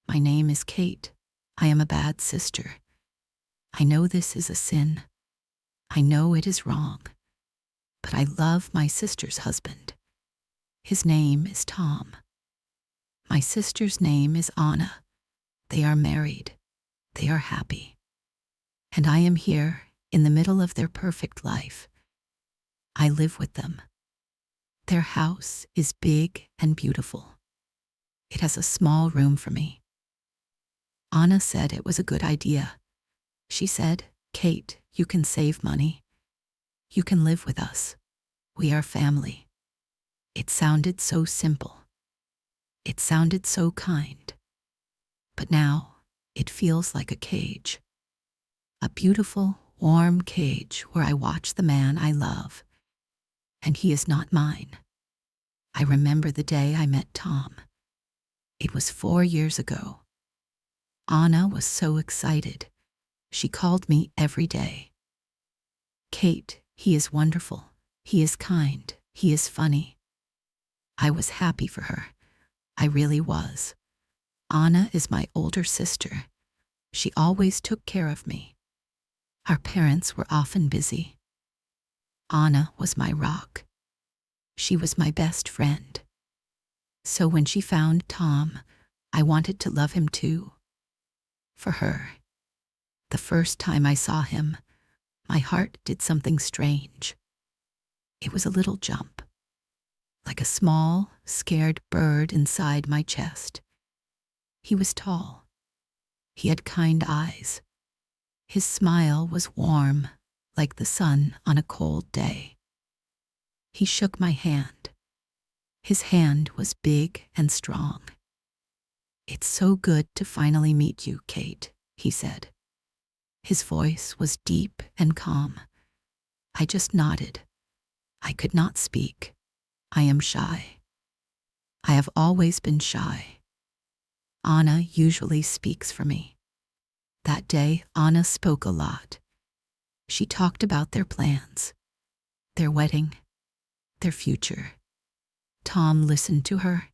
My name is Kate. I am a bad sister. I know this is a sin. I know it is wrong. But I love my sister's husband. His name is Tom. My sister's name is Anna. They are married. They are happy. And I am here in the middle of their perfect life. I live with them. Their house is big and beautiful. It has a small room for me. Anna said it was a good idea. She said, "Kate, you can save money. You can live with us. We are family." It sounded so simple. It sounded so kind. But now it feels like a cage. A beautiful, warm cage where I watch the man I love. And he is not mine. I remember the day I met Tom. It was 4 years ago. Anna was so excited. She called me every day. "Kate, he is wonderful. He is kind. He is funny." I was happy for her. I really was. Anna is my older sister. She always took care of me. Our parents were often busy. Anna was my rock. She was my best friend. So when she found Tom, I wanted to love him too. For her. The first time I saw him, my heart did something strange. It was a little jump, like a small, scared bird inside my chest. He was tall. He had kind eyes. His smile was warm, like the sun on a cold day. He shook my hand. His hand was big and strong. "It's so good to finally meet you, Kate," he said. His voice was deep and calm. I just nodded. I could not speak. I am shy. I have always been shy. Anna usually speaks for me. That day, Anna spoke a lot. She talked about their plans, their wedding, their future. Tom listened to her.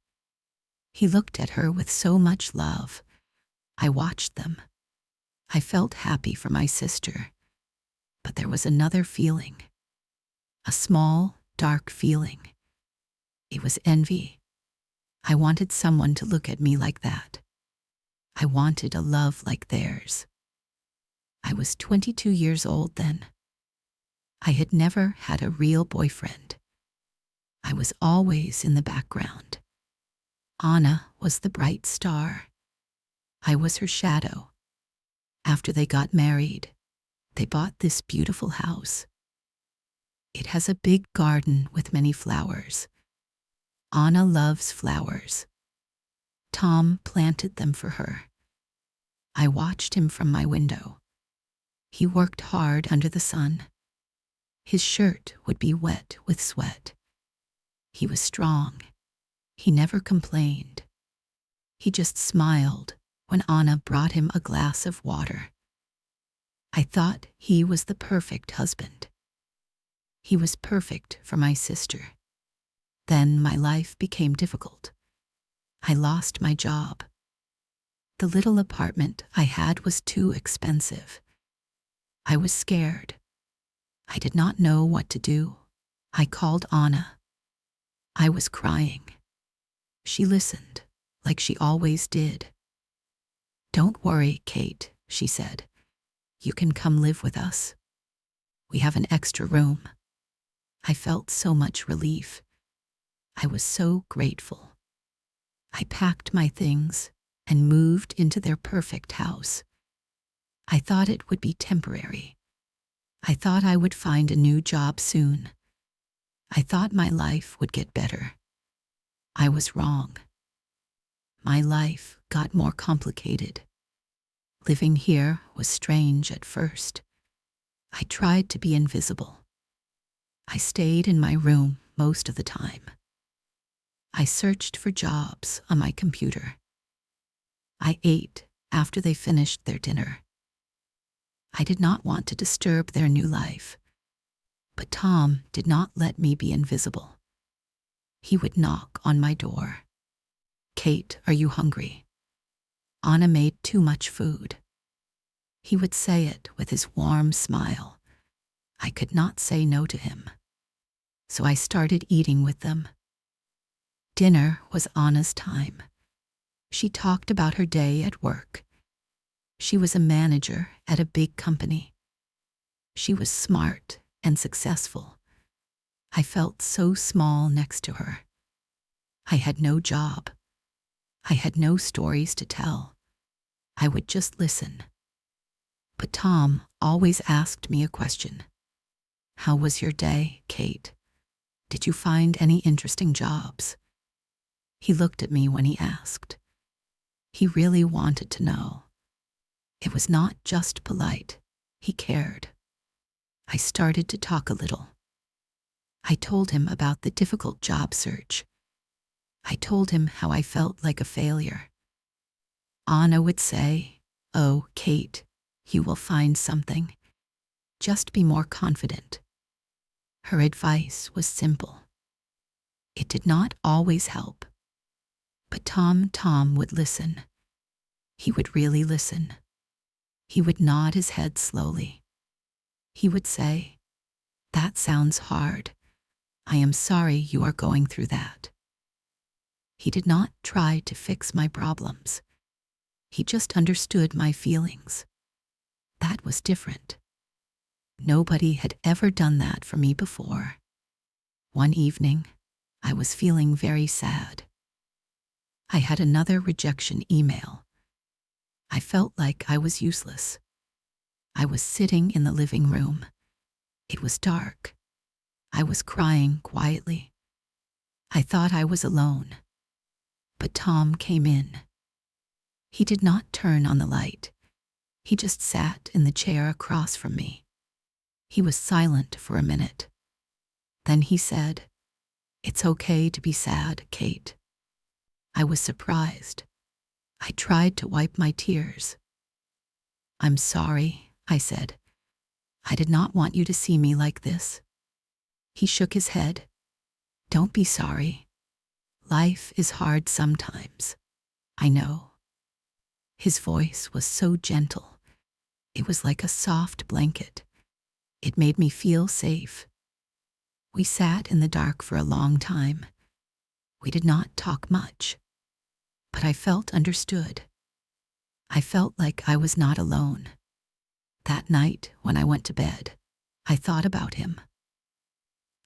He looked at her with so much love. I watched them. I felt happy for my sister. But there was another feeling. A small, dark feeling. It was envy. I wanted someone to look at me like that. I wanted a love like theirs. I was 22 years old then. I had never had a real boyfriend. I was always in the background. Anna was the bright star. I was her shadow. After they got married, they bought this beautiful house. It has a big garden with many flowers. Anna loves flowers. Tom planted them for her. I watched him from my window. He worked hard under the sun. His shirt would be wet with sweat. He was strong. He never complained. He just smiled when Anna brought him a glass of water. I thought he was the perfect husband. He was perfect for my sister. Then my life became difficult. I lost my job. The little apartment I had was too expensive. I was scared. I did not know what to do. I called Anna. I was crying. She listened, like she always did. "Don't worry, Kate," she said. "You can come live with us. We have an extra room." I felt so much relief. I was so grateful. I packed my things and moved into their perfect house. I thought it would be temporary. I thought I would find a new job soon. I thought my life would get better. I was wrong. My life got more complicated. Living here was strange at first. I tried to be invisible. I stayed in my room most of the time. I searched for jobs on my computer. I ate after they finished their dinner. I did not want to disturb their new life. But Tom did not let me be invisible. He would knock on my door. "Kate, are you hungry?" Anna made too much food. He would say it with his warm smile. I could not say no to him. So I started eating with them. Dinner was Anna's time. She talked about her day at work. She was a manager at a big company. She was smart and successful. I felt so small next to her. I had no job. I had no stories to tell. I would just listen. But Tom always asked me a question. How was your day, Kate? Did you find any interesting jobs? He looked at me when he asked. He really wanted to know. It was not just polite. He cared. I started to talk a little. I told him about the difficult job search. I told him how I felt like a failure. Anna would say, "Oh, Kate, you will find something. Just be more confident." Her advice was simple. It did not always help. But Tom would listen. He would really listen. He would nod his head slowly. He would say, "That sounds hard. I am sorry you are going through that." He did not try to fix my problems. He just understood my feelings. That was different. Nobody had ever done that for me before. One evening, I was feeling very sad. I had another rejection email. I felt like I was useless. I was sitting in the living room. It was dark. I was crying quietly. I thought I was alone. But Tom came in. He did not turn on the light. He just sat in the chair across from me. He was silent for a minute. Then he said, "It's okay to be sad, Kate." I was surprised. I tried to wipe my tears. "I'm sorry," I said. "I did not want you to see me like this." He shook his head. "Don't be sorry. Life is hard sometimes. I know." His voice was so gentle. It was like a soft blanket. It made me feel safe. We sat in the dark for a long time. We did not talk much, but I felt understood. I felt like I was not alone. That night, when I went to bed, I thought about him.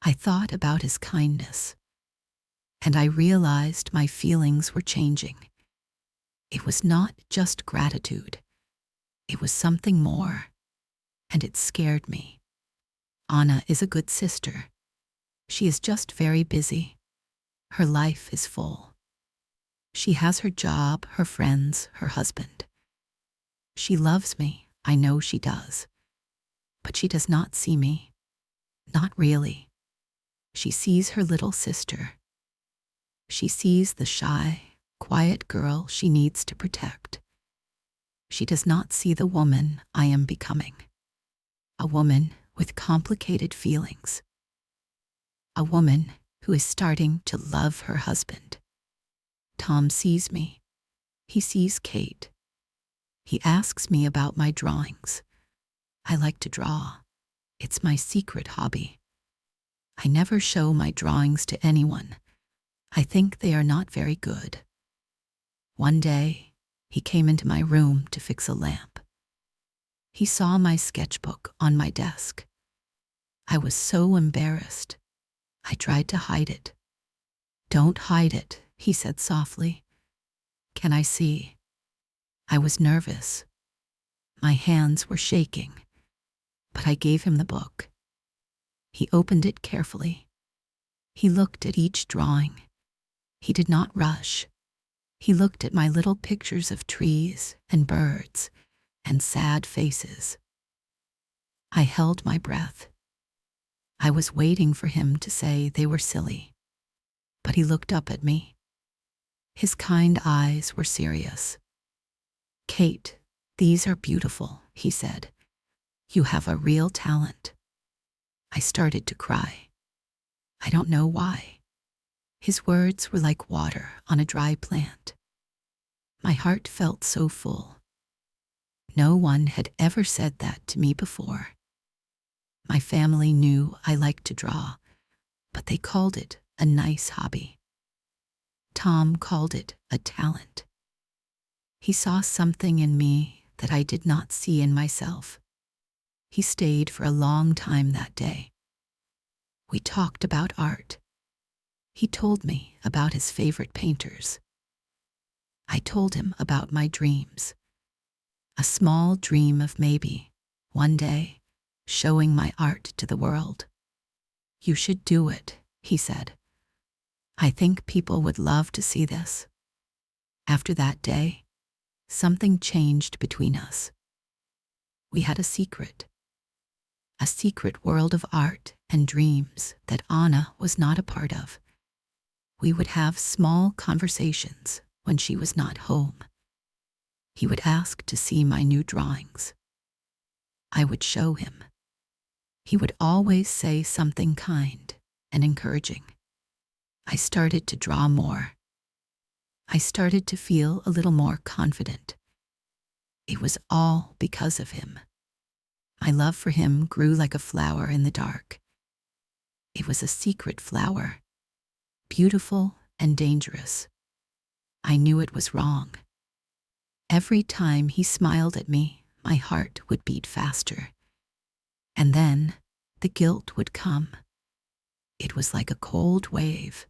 I thought about his kindness, and I realized my feelings were changing. It was not just gratitude. It was something more, and it scared me. Anna is a good sister. She is just very busy. Her life is full. She has her job, her friends, her husband. She loves me, I know she does. But she does not see me. Not really. She sees her little sister. She sees the shy, quiet girl she needs to protect. She does not see the woman I am becoming. A woman with complicated feelings. A woman who is starting to love her husband. Tom sees me. He sees Kate. He asks me about my drawings. I like to draw. It's my secret hobby. I never show my drawings to anyone. I think they are not very good. One day, he came into my room to fix a lamp. He saw my sketchbook on my desk. I was so embarrassed. I tried to hide it. "Don't hide it," he said softly. "Can I see?" I was nervous. My hands were shaking, but I gave him the book. He opened it carefully. He looked at each drawing. He did not rush. He looked at my little pictures of trees and birds and sad faces. I held my breath. I was waiting for him to say they were silly, but he looked up at me. His kind eyes were serious. "Kate, these are beautiful," he said. "You have a real talent." I started to cry. I don't know why. His words were like water on a dry plant. My heart felt so full. No one had ever said that to me before. My family knew I liked to draw, but they called it a nice hobby. Tom called it a talent. He saw something in me that I did not see in myself. He stayed for a long time that day. We talked about art. He told me about his favorite painters. I told him about my dreams. A small dream of maybe, one day, showing my art to the world. "You should do it," he said. "I think people would love to see this." After that day, something changed between us. We had a secret world of art and dreams that Anna was not a part of. We would have small conversations when she was not home. He would ask to see my new drawings. I would show him. He would always say something kind and encouraging. I started to draw more. I started to feel a little more confident. It was all because of him. My love for him grew like a flower in the dark. It was a secret flower, beautiful and dangerous. I knew it was wrong. Every time he smiled at me, my heart would beat faster. And then the guilt would come. It was like a cold wave.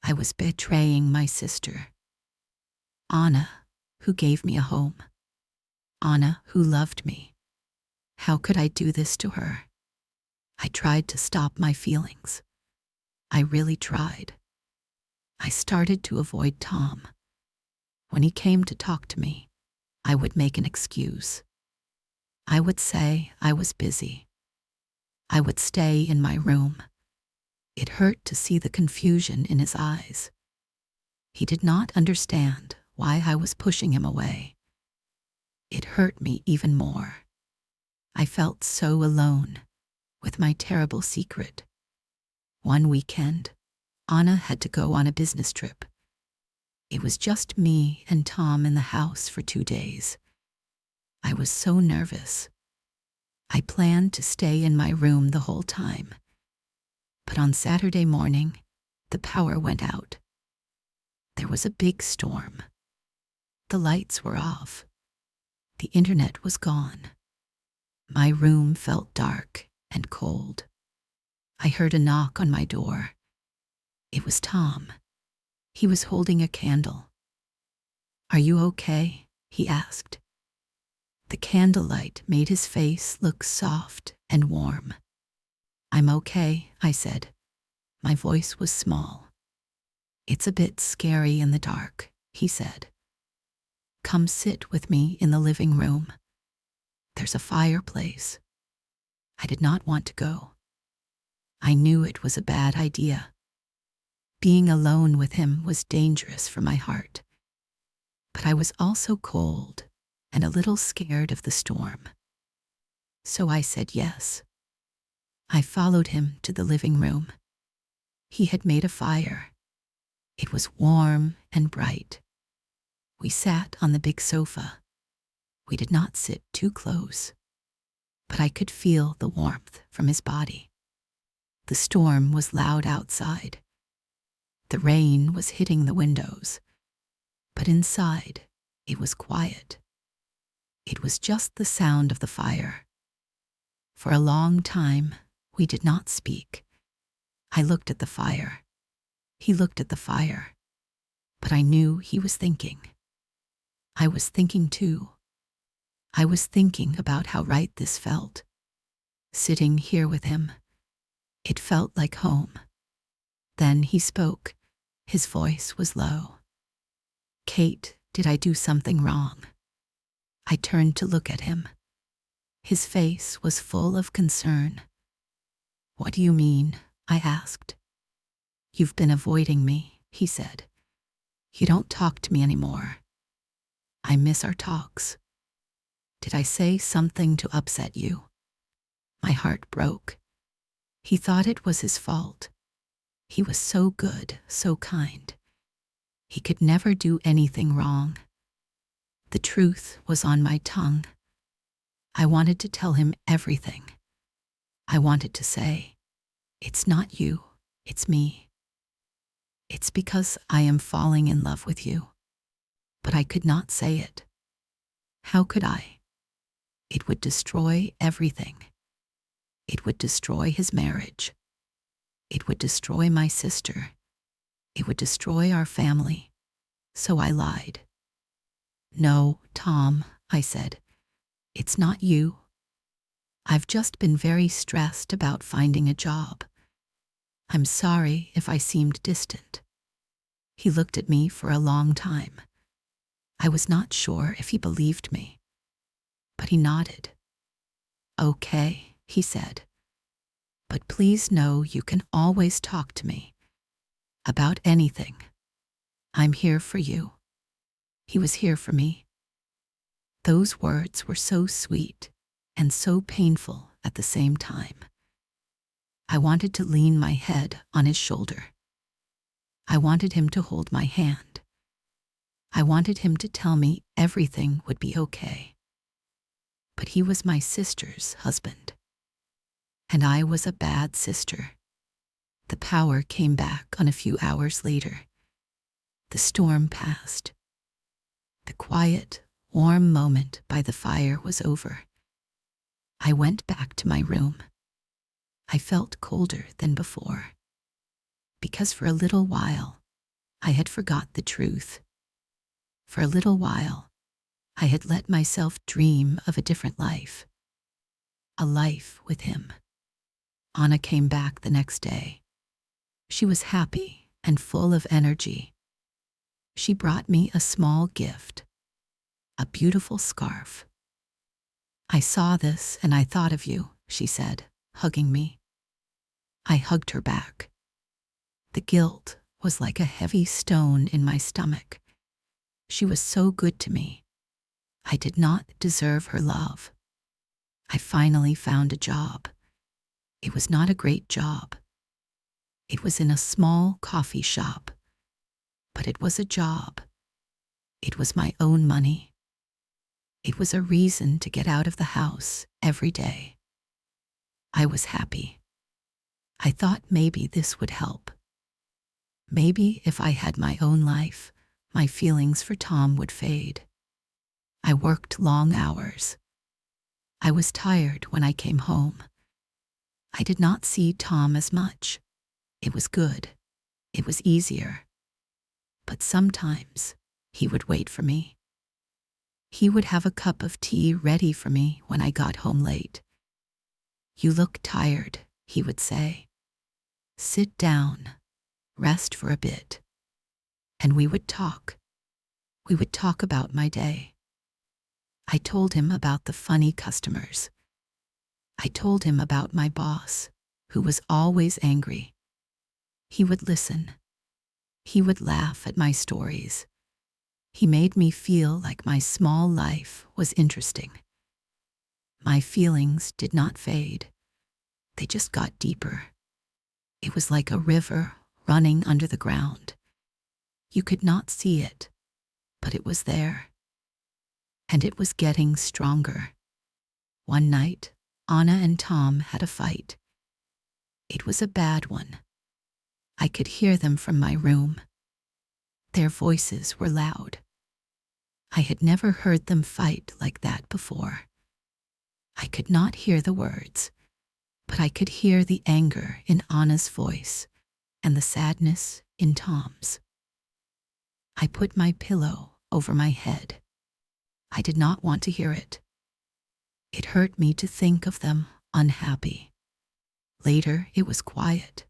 I was betraying my sister. Anna, who gave me a home. Anna, who loved me. How could I do this to her? I tried to stop my feelings. I really tried. I started to avoid Tom. When he came to talk to me, I would make an excuse. I would say I was busy. I would stay in my room. It hurt to see the confusion in his eyes. He did not understand why I was pushing him away. It hurt me even more. I felt so alone with my terrible secret. One weekend, Anna had to go on a business trip. It was just me and Tom in the house for 2 days. I was so nervous. I planned to stay in my room the whole time. But on Saturday morning, the power went out. There was a big storm. The lights were off. The internet was gone. My room felt dark and cold. I heard a knock on my door. It was Tom. He was holding a candle. "Are you okay?" he asked. The candlelight made his face look soft and warm. "I'm okay," I said. My voice was small. "It's a bit scary in the dark," he said. "Come sit with me in the living room. There's a fireplace." I did not want to go. I knew it was a bad idea. Being alone with him was dangerous for my heart. But I was also cold and a little scared of the storm. So I said yes. I followed him to the living room. He had made a fire. It was warm and bright. We sat on the big sofa. We did not sit too close, but I could feel the warmth from his body. The storm was loud outside. The rain was hitting the windows, but inside it was quiet. It was just the sound of the fire. For a long time, we did not speak. I looked at the fire. He looked at the fire, but I knew he was thinking. I was thinking too. I was thinking about how right this felt. Sitting here with him, it felt like home. Then he spoke. His voice was low. "Kate, did I do something wrong?" I turned to look at him. His face was full of concern. "What do you mean?" I asked. "You've been avoiding me," he said. "You don't talk to me anymore. I miss our talks. Did I say something to upset you?" My heart broke. He thought it was his fault. He was so good, so kind. He could never do anything wrong. The truth was on my tongue. I wanted to tell him everything. I wanted to say, "It's not you, it's me. It's because I am falling in love with you." But I could not say it. How could I? It would destroy everything. It would destroy his marriage. It would destroy my sister. It would destroy our family. So I lied. "No, Tom," I said. "It's not you. I've just been very stressed about finding a job. I'm sorry if I seemed distant." He looked at me for a long time. I was not sure if he believed me, but he nodded. "Okay," he said. "But please know you can always talk to me about anything. I'm here for you." He was here for me. Those words were so sweet and so painful at the same time. I wanted to lean my head on his shoulder. I wanted him to hold my hand. I wanted him to tell me everything would be okay. But he was my sister's husband, and I was a bad sister. The power came back on a few hours later. The storm passed. The quiet, warm moment by the fire was over. I went back to my room. I felt colder than before, because for a little while I had forgot the truth. For a little while I had let myself dream of a different life, a life with him. Anna came back the next day. She was happy and full of energy. She brought me a small gift, a beautiful scarf. "I saw this and I thought of you," she said, hugging me. I hugged her back. The guilt was like a heavy stone in my stomach. She was so good to me. I did not deserve her love. I finally found a job. It was not a great job. It was in a small coffee shop. But it was a job. It was my own money. It was a reason to get out of the house every day. I was happy. I thought maybe this would help. Maybe if I had my own life, my feelings for Tom would fade. I worked long hours. I was tired when I came home. I did not see Tom as much. It was good. It was easier. But sometimes he would wait for me. He would have a cup of tea ready for me when I got home late. "You look tired," he would say. "Sit down, rest for a bit." And we would talk. We would talk about my day. I told him about the funny customers. I told him about my boss, who was always angry. He would listen. He would laugh at my stories. He made me feel like my small life was interesting. My feelings did not fade. They just got deeper. It was like a river running under the ground. You could not see it, but it was there. And it was getting stronger. One night, Anna and Tom had a fight. It was a bad one. I could hear them from my room. Their voices were loud. I had never heard them fight like that before. I could not hear the words, but I could hear the anger in Anna's voice and the sadness in Tom's. I put my pillow over my head. I did not want to hear it. It hurt me to think of them unhappy. Later, it was quiet.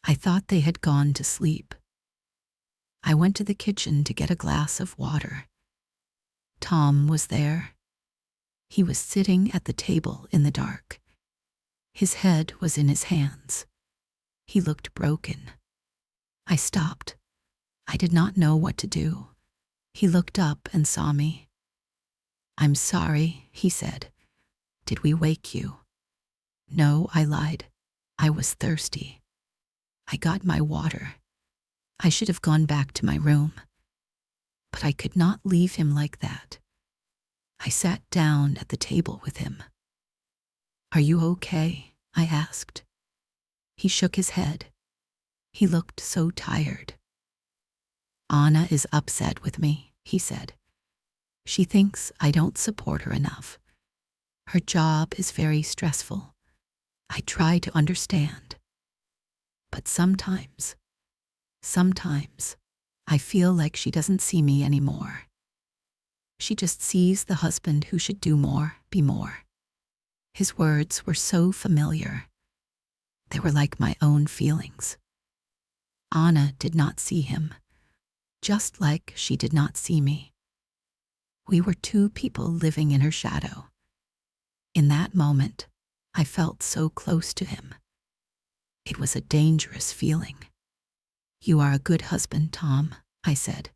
I thought they had gone to sleep. I went to the kitchen to get a glass of water. Tom was there. He was sitting at the table in the dark. His head was in his hands. He looked broken. I stopped. I did not know what to do. He looked up and saw me. "I'm sorry," he said. "Did we wake you?" "No," I lied. "I was thirsty. I got my water. I should have gone back to my room." But I could not leave him like that. I sat down at the table with him. "Are you okay?" I asked. He shook his head. He looked so tired. "Anna is upset with me," he said. "She thinks I don't support her enough. Her job is very stressful. I try to understand. But sometimes, I feel like she doesn't see me anymore. She just sees the husband who should do more, be more." His words were so familiar. They were like my own feelings. Anna did not see him, just like she did not see me. We were two people living in her shadow. In that moment, I felt so close to him. It was a dangerous feeling. "You are a good husband, Tom," I said.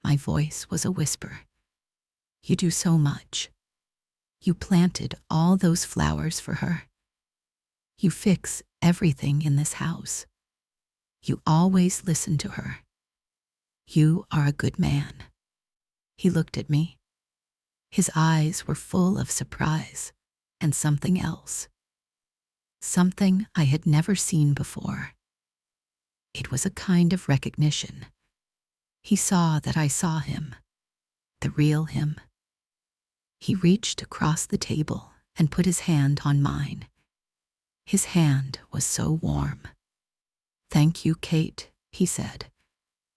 My voice was a whisper. "You do so much. You planted all those flowers for her. You fix everything in this house. You always listen to her. You are a good man." He looked at me. His eyes were full of surprise and something else. Something I had never seen before. It was a kind of recognition. He saw that I saw him, the real him. He reached across the table and put his hand on mine. His hand was so warm. "Thank you, Kate," he said.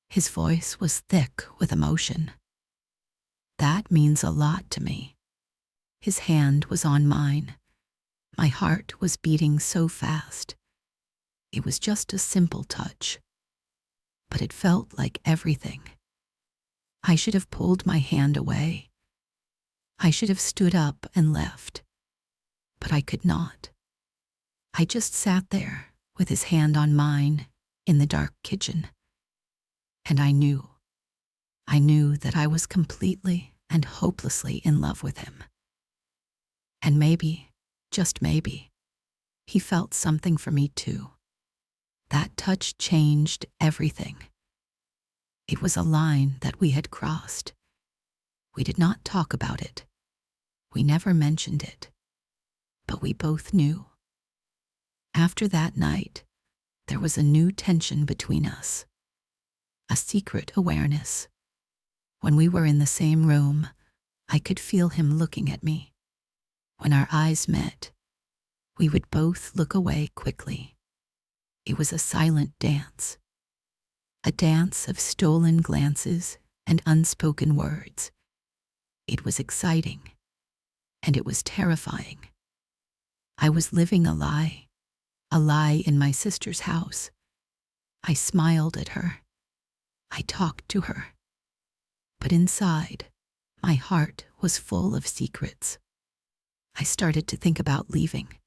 His voice was thick with emotion. "That means a lot to me." His hand was on mine. My heart was beating so fast. It was just a simple touch, but it felt like everything. I should have pulled my hand away. I should have stood up and left, but I could not. I just sat there with his hand on mine in the dark kitchen, and I knew that I was completely and hopelessly in love with him. And maybe, just maybe, he felt something for me too. That touch changed everything. It was a line that we had crossed. We did not talk about it. We never mentioned it. But we both knew. After that night, there was a new tension between us. A secret awareness. When we were in the same room, I could feel him looking at me. When our eyes met, we would both look away quickly. It was a silent dance. A dance of stolen glances and unspoken words. It was exciting, and it was terrifying. I was living a lie in my sister's house. I smiled at her. I talked to her. But inside, my heart was full of secrets. I started to think about leaving.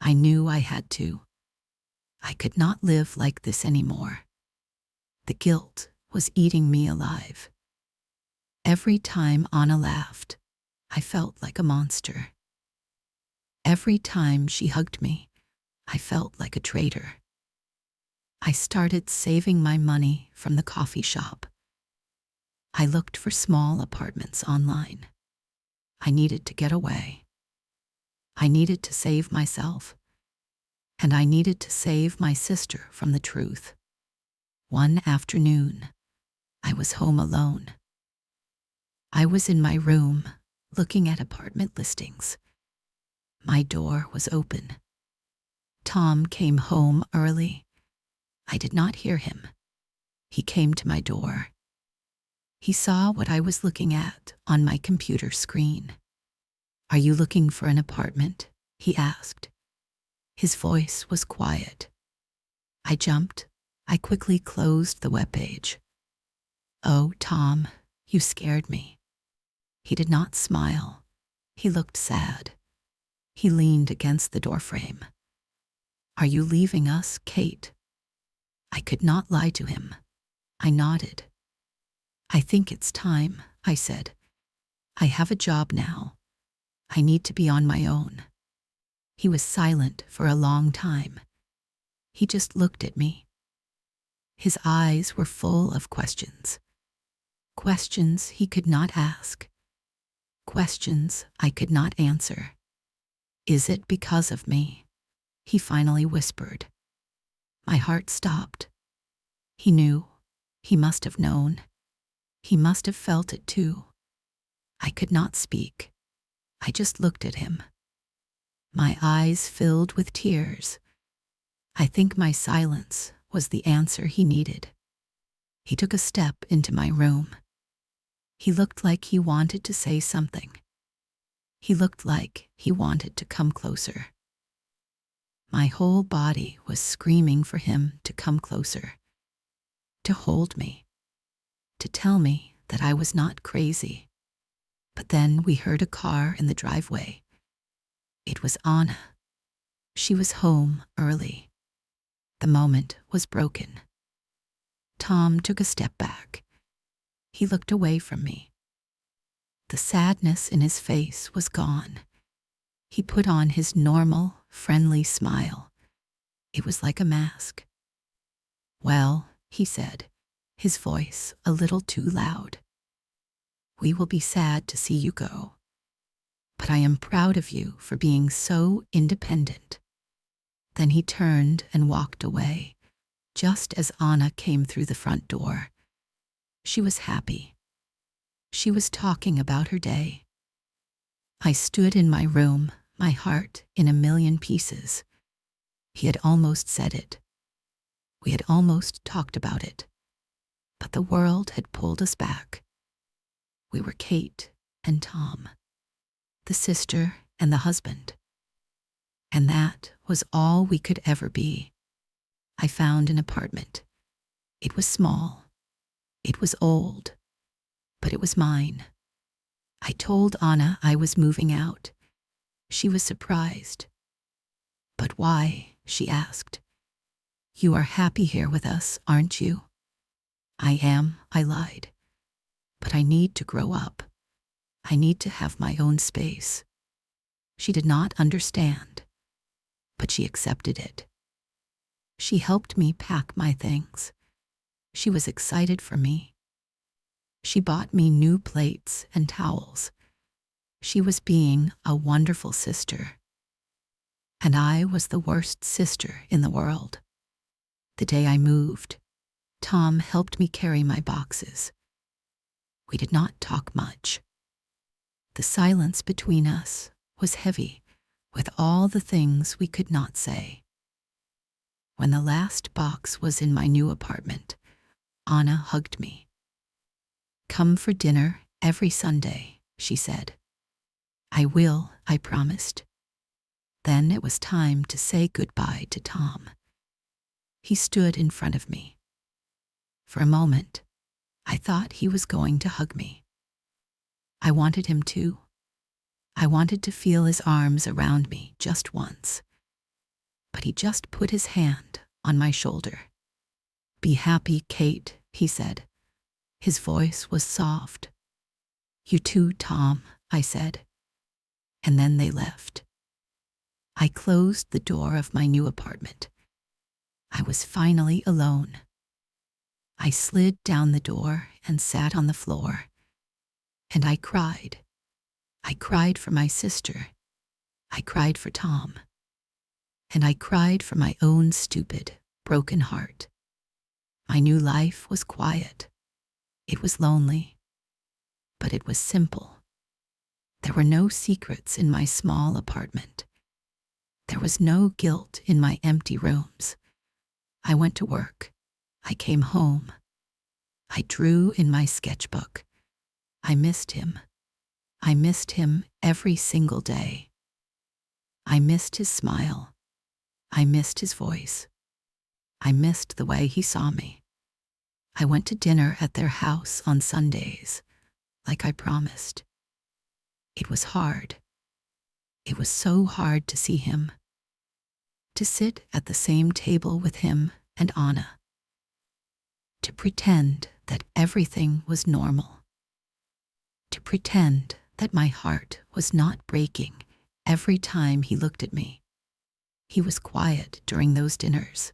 I knew I had to. I could not live like this anymore. The guilt was eating me alive. Every time Anna laughed, I felt like a monster. Every time she hugged me, I felt like a traitor. I started saving my money from the coffee shop. I looked for small apartments online. I needed to get away. I needed to save myself. And I needed to save my sister from the truth. One afternoon, I was home alone. I was in my room, looking at apartment listings. My door was open. Tom came home early. I did not hear him. He came to my door. He saw what I was looking at on my computer screen. "Are you looking for an apartment?" he asked. His voice was quiet. I jumped. I quickly closed the webpage. "Oh, Tom, you scared me." He did not smile. He looked sad. He leaned against the doorframe. "Are you leaving us, Kate?" I could not lie to him. I nodded. "I think it's time," I said. "I have a job now. I need to be on my own." He was silent for a long time. He just looked at me. His eyes were full of questions. questions he could not ask, questions I could not answer. "Is it because of me?" he finally whispered. My heart stopped. He knew. He must have known. He must have felt it too. I could not speak. I just looked at him. My eyes filled with tears. I think my silence was the answer he needed. He took a step into my room. He looked like he wanted to say something. He looked like he wanted to come closer. My whole body was screaming for him to come closer, to hold me, to tell me that I was not crazy. But then we heard a car in the driveway. It was Anna. She was home early. The moment was broken. Tom took a step back. He looked away from me. The sadness in his face was gone. He put on his normal, friendly smile. It was like a mask. "Well," he said, his voice a little too loud, "we will be sad to see you go. But I am proud of you for being so independent." Then he turned and walked away, just as Anna came through the front door. She was happy. She was talking about her day. I stood in my room, my heart in a million pieces. He had almost said it. We had almost talked about it. But the world had pulled us back. We were Kate and Tom, the sister and the husband. And that was all we could ever be. I found an apartment. It was small. It was old. But it was mine. I told Anna I was moving out. She was surprised. "But why?" she asked. "You are happy here with us, aren't you?" "I am," I lied. "But I need to grow up. I need to have my own space." She did not understand, but she accepted it. She helped me pack my things. She was excited for me. She bought me new plates and towels. She was being a wonderful sister. And I was the worst sister in the world. The day I moved, Tom helped me carry my boxes. We did not talk much. The silence between us was heavy with all the things we could not say. When the last box was in my new apartment, Anna hugged me. "Come for dinner every Sunday," she said. "I will," I promised. Then it was time to say goodbye to Tom. He stood in front of me. For a moment, I thought he was going to hug me. I wanted him to. I wanted to feel his arms around me just once. But he just put his hand on my shoulder. "Be happy, Kate," he said. His voice was soft. "You too, Tom," I said. And then they left. I closed the door of my new apartment. I was finally alone. I slid down the door and sat on the floor. And I cried. I cried for my sister. I cried for Tom. And I cried for my own stupid, broken heart. My new life was quiet. It was lonely. But it was simple. There were no secrets in my small apartment. There was no guilt in my empty rooms. I went to work. I came home. I drew in my sketchbook. I missed him. I missed him every single day. I missed his smile. I missed his voice. I missed the way he saw me. I went to dinner at their house on Sundays, like I promised. It was hard. It was so hard to see him. To sit at the same table with him and Anna. To pretend that everything was normal. To pretend that my heart was not breaking every time he looked at me. He was quiet during those dinners.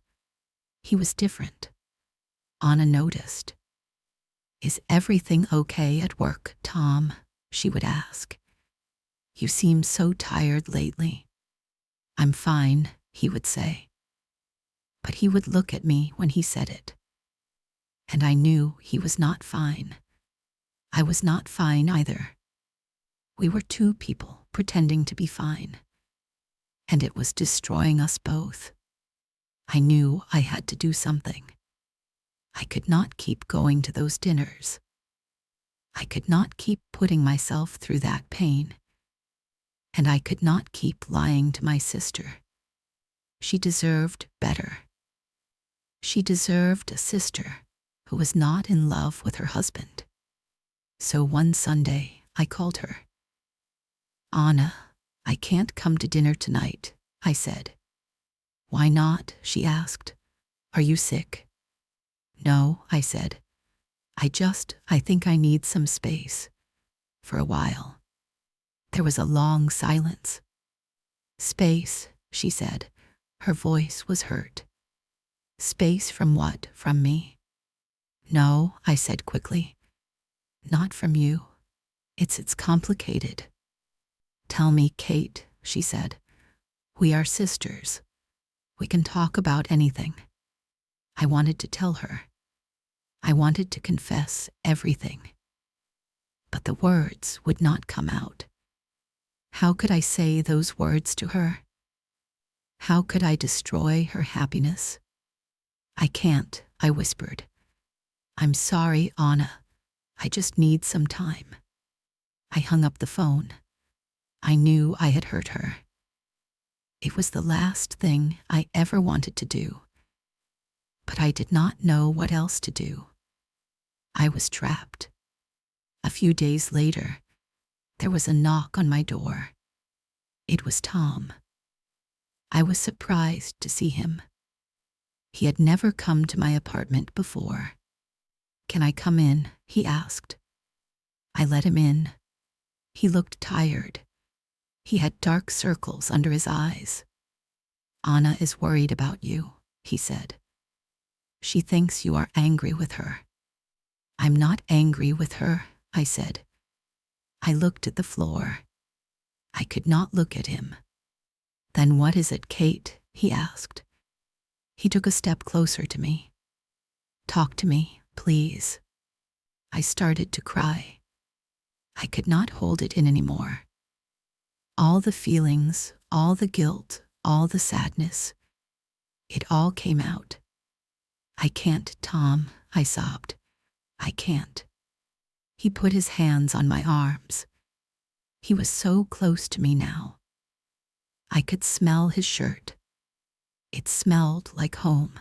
He was different. Anna noticed. "Is everything okay at work, Tom?" she would ask. "You seem so tired lately." "I'm fine," he would say. But he would look at me when he said it. And I knew he was not fine. I was not fine either. We were two people pretending to be fine. And it was destroying us both. I knew I had to do something. I could not keep going to those dinners. I could not keep putting myself through that pain. And I could not keep lying to my sister. She deserved better. She deserved a sister who was not in love with her husband. So one Sunday, I called her. "Anna, I can't come to dinner tonight," I said. "Why not?" she asked. "Are you sick?" "No," I said. I think I need some space. For a while." There was a long silence. "Space," she said. Her voice was hurt. "Space from what? From me?" "No," I said quickly. "Not from you. It's complicated." "Tell me, Kate," she said. "We are sisters. We can talk about anything." I wanted to tell her. I wanted to confess everything. But the words would not come out. How could I say those words to her? How could I destroy her happiness? "I can't," I whispered. "I'm sorry, Anna. I just need some time." I hung up the phone. I knew I had hurt her. It was the last thing I ever wanted to do. But I did not know what else to do. I was trapped. A few days later, there was a knock on my door. It was Tom. I was surprised to see him. He had never come to my apartment before. "Can I come in?" he asked. I let him in. He looked tired. He had dark circles under his eyes. "Anna is worried about you," he said. "She thinks you are angry with her." "I'm not angry with her," I said. I looked at the floor. I could not look at him. "Then what is it, Kate?" he asked. He took a step closer to me. "Talk to me, please." I started to cry. I could not hold it in anymore. All the feelings, all the guilt, all the sadness, it all came out. "I can't, Tom," I sobbed. "I can't." He put his hands on my arms. He was so close to me now. I could smell his shirt. It smelled like home.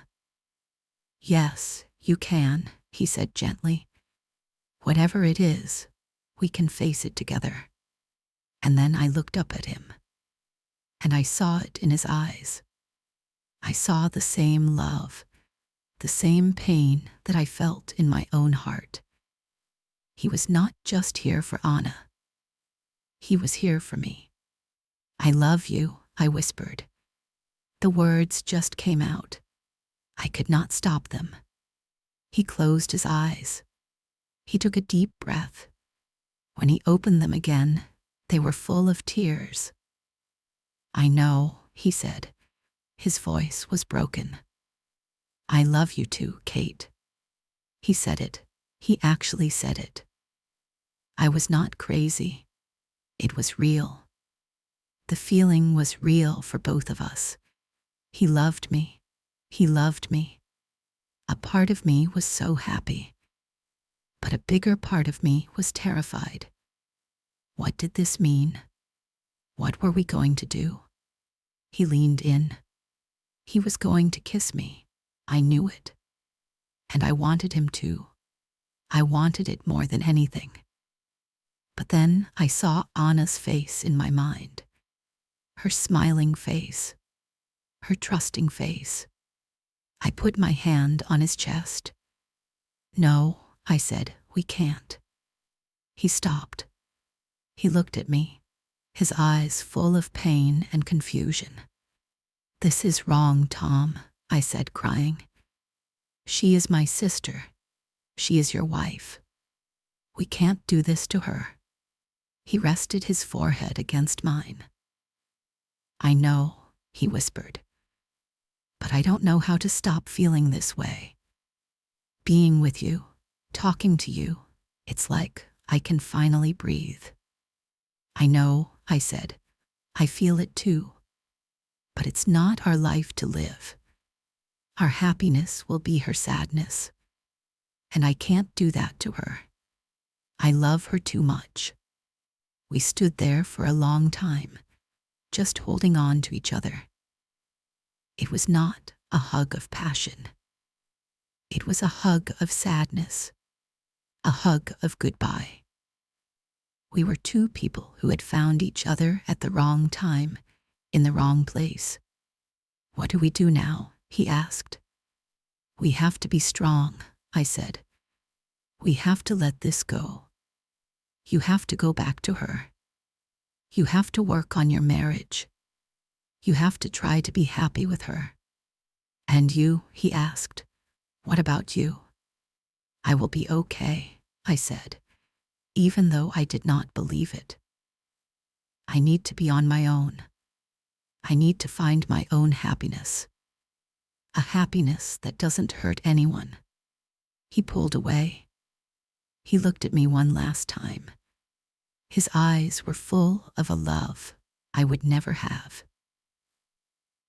"Yes, you can," he said gently. "Whatever it is, we can face it together." And then I looked up at him, and I saw it in his eyes. I saw the same love, the same pain that I felt in my own heart. He was not just here for Anna. He was here for me. "I love you," I whispered. The words just came out. I could not stop them. He closed his eyes. He took a deep breath. When he opened them again, they were full of tears. "I know," he said. His voice was broken. "I love you too, Kate." He said it. He actually said it. I was not crazy. It was real. The feeling was real for both of us. He loved me. He loved me. A part of me was so happy. But a bigger part of me was terrified. What did this mean? What were we going to do? He leaned in. He was going to kiss me. I knew it. And I wanted him to. I wanted it more than anything. But then I saw Anna's face in my mind. Her smiling face. Her trusting face. I put my hand on his chest. "No," I said, "we can't." He stopped. He looked at me, his eyes full of pain and confusion. "This is wrong, Tom," I said, crying. "She is my sister. She is your wife. We can't do this to her. He rested his forehead against mine. I know, he whispered, but I don't know how to stop feeling this way. Being with you, talking to you, it's like I can finally breathe. I know, I said. I feel it too. But it's not our life to live. Our happiness will be her sadness. And I can't do that to her. I love her too much. We stood there for a long time, just holding on to each other. It was not a hug of passion. It was a hug of sadness, a hug of goodbye. We were two people who had found each other at the wrong time, in the wrong place. What do we do now? He asked. We have to be strong, I said. We have to let this go. You have to go back to her. You have to work on your marriage. You have to try to be happy with her. And you, he asked, what about you? I will be okay, I said, even though I did not believe it. I need to be on my own. I need to find my own happiness. A happiness that doesn't hurt anyone. He pulled away. He looked at me one last time. His eyes were full of a love I would never have.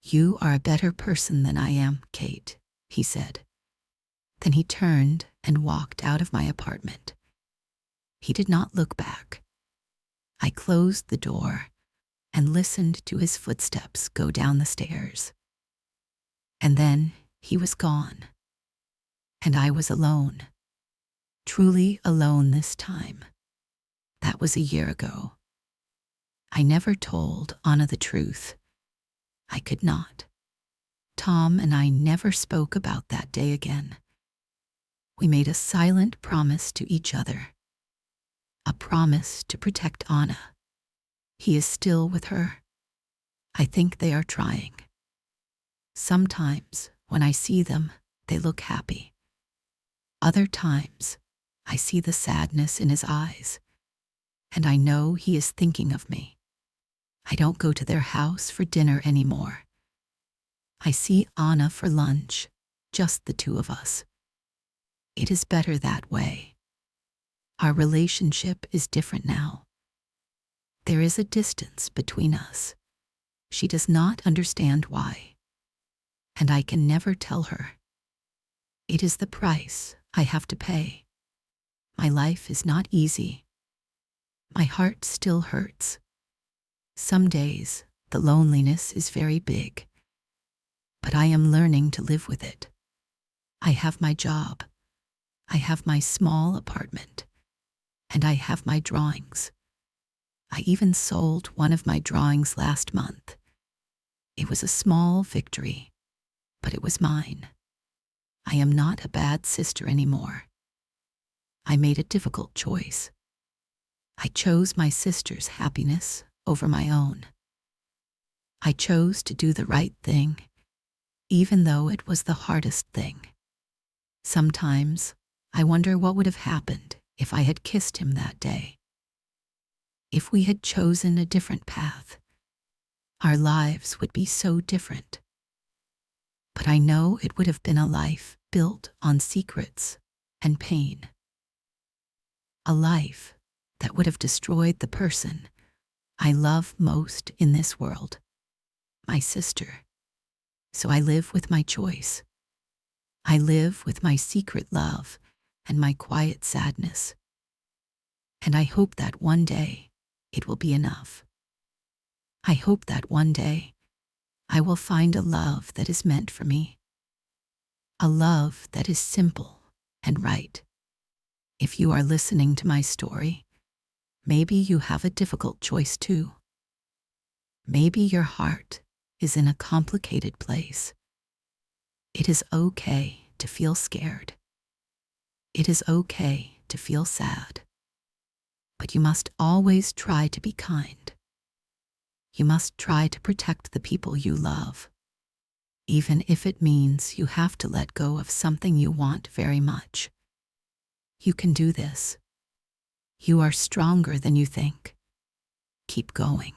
You are a better person than I am, Kate, he said. Then he turned and walked out of my apartment. He did not look back. I closed the door and listened to his footsteps go down the stairs. And then he was gone. And I was alone. Truly alone this time. That was a year ago. I never told Anna the truth. I could not. Tom and I never spoke about that day again. We made a silent promise to each other. A promise to protect Anna. He is still with her. I think they are trying. Sometimes, when I see them, they look happy. Other times, I see the sadness in his eyes, and I know he is thinking of me. I don't go to their house for dinner anymore. I see Anna for lunch, just the two of us. It is better that way. Our relationship is different now. There is a distance between us. She does not understand why, and I can never tell her. It is the price I have to pay. My life is not easy. My heart still hurts. Some days, the loneliness is very big, but I am learning to live with it. I have my job. I have my small apartment, and I have my drawings. I even sold one of my drawings last month. It was a small victory, but it was mine. I am not a bad sister anymore. I made a difficult choice. I chose my sister's happiness over my own. I chose to do the right thing, even though it was the hardest thing. Sometimes, I wonder what would have happened if I had kissed him that day. If we had chosen a different path, our lives would be so different. But I know it would have been a life built on secrets and pain. A life that would have destroyed the person I love most in this world, my sister. So I live with my choice. I live with my secret love and my quiet sadness. And I hope that one day it will be enough. I hope that one day I will find a love that is meant for me. A love that is simple and right. If you are listening to my story, maybe you have a difficult choice too. Maybe your heart is in a complicated place. It is okay to feel scared. It is okay to feel sad. But you must always try to be kind. You must try to protect the people you love, even if it means you have to let go of something you want very much. You can do this. You are stronger than you think. Keep going.